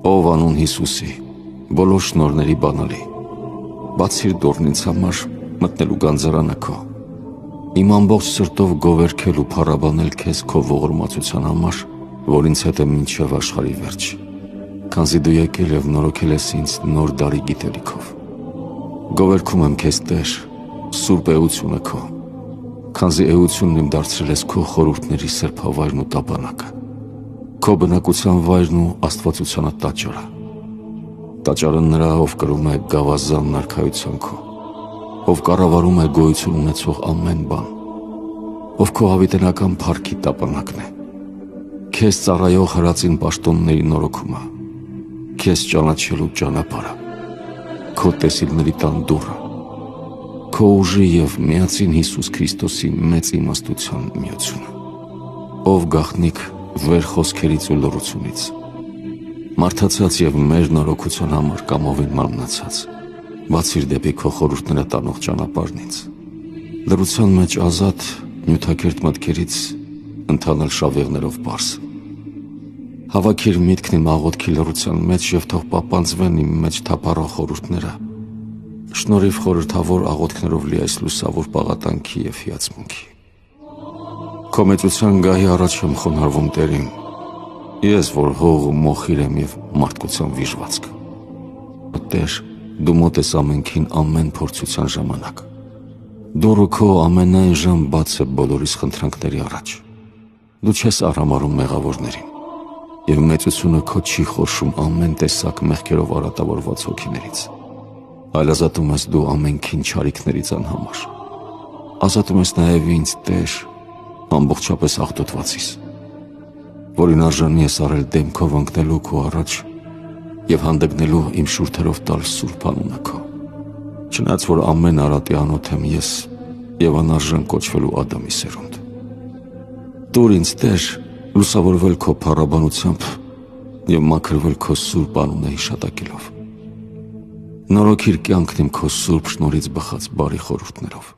Ով անուն Հիսուսի, բոլոր շնորհների բանալի, բացիր դուռն ինձ համար մտնելու գանձարանը քո, իմ ամբողջ սրտով գովերքել ու փառաբանել քեզ քո ողորմածության համար, որ ինձ հետ է մինչև աշխարհի վերջ, քանզի դու եկել և նորոգել ես ինձ նոր դարի գիտելիքով։ Գովերքում եմ քեզ Տեր, սուրբ էությունը քո, քանզի էությունն իմ դարձրել ես քո խորհուրդների սրբավայրն ու տապանակը, քո բնակության վայրն ու աստվածությանը տաճարը։ Տաճարը նրա, ով կրում է գավազան նարքայության քո, ով կառավարում է գոյություն ունեցող ամեն բան, ով քո հավիտենական փառքի տապանակն է, քեզ ծառայող հրածին պաշտոնների նորոգումը, քեզ ճանաչելու ճանապարհը, քո տեսիլների տան դուռը, քո ուժի և միածին Հիսուս Քրիստոսի մեծ իմաստության միությունը, ով գաղտնիք վեր խոսքերից ու լռությունից, մարդացած և մեր նորոգության համար կամովին մարմնացած, բացիր դեպի քո խորհուրդները տանող ճանապարհն ինձ, լռության մեջ ազատ, նյութակերտ մտքերից ընթանալ շավեղներով պարզ։ Հավաքիր միտքն իմ աղոթքի լռության մեջ և թող պապանձվեն իմ մեջ թափառող խորհուրդները, շնորհիվ խորհրդավոր աղոթքներով լի այս լուսավոր պաղատանքի և հիացմունքի։ Քո մեծության գահի առաջ եմ խոնարհվում Տերին, ես, որ հող ու մոխիր եմ և մարդկության վիժվածք։ Տեր, դու մոտ ես ամենքին ամեն փորձության ժամանակ։ Դուռը քո ամենայն ժամ բաց է բոլորիս խնդրանքների առաջ։ Դու չես արհամարհում մեղավորներին, և մեծությունը քո չի խորշում ամեն տեսակ մեղքերով արատավորված հոգիներից, այլ ազատում ես դու ամենքին չարիքներից անհամար։ Ազատում ես նաև ինձ, Տեր, ամբողջապես աղտոտվածիս, որին արժանի ես արել դեմքով ընկնելու քո առաջ և հանդգնելու իմ շուրթերով տալ սուրբ անունը քո, չնայած որ ամեն արատի անոթ եմ ես և անարժան կոչվելու Ադամի սերունդ։ Տուր ինձ, Տեր, լուսավորվել քո փառաբանությամբ և մաքրվել քո սուրբ անունը հիշատակելով։ Նորոգիր կյանքն իմ քո սուրբ շնորհից բխած բարի խորհուրդներով։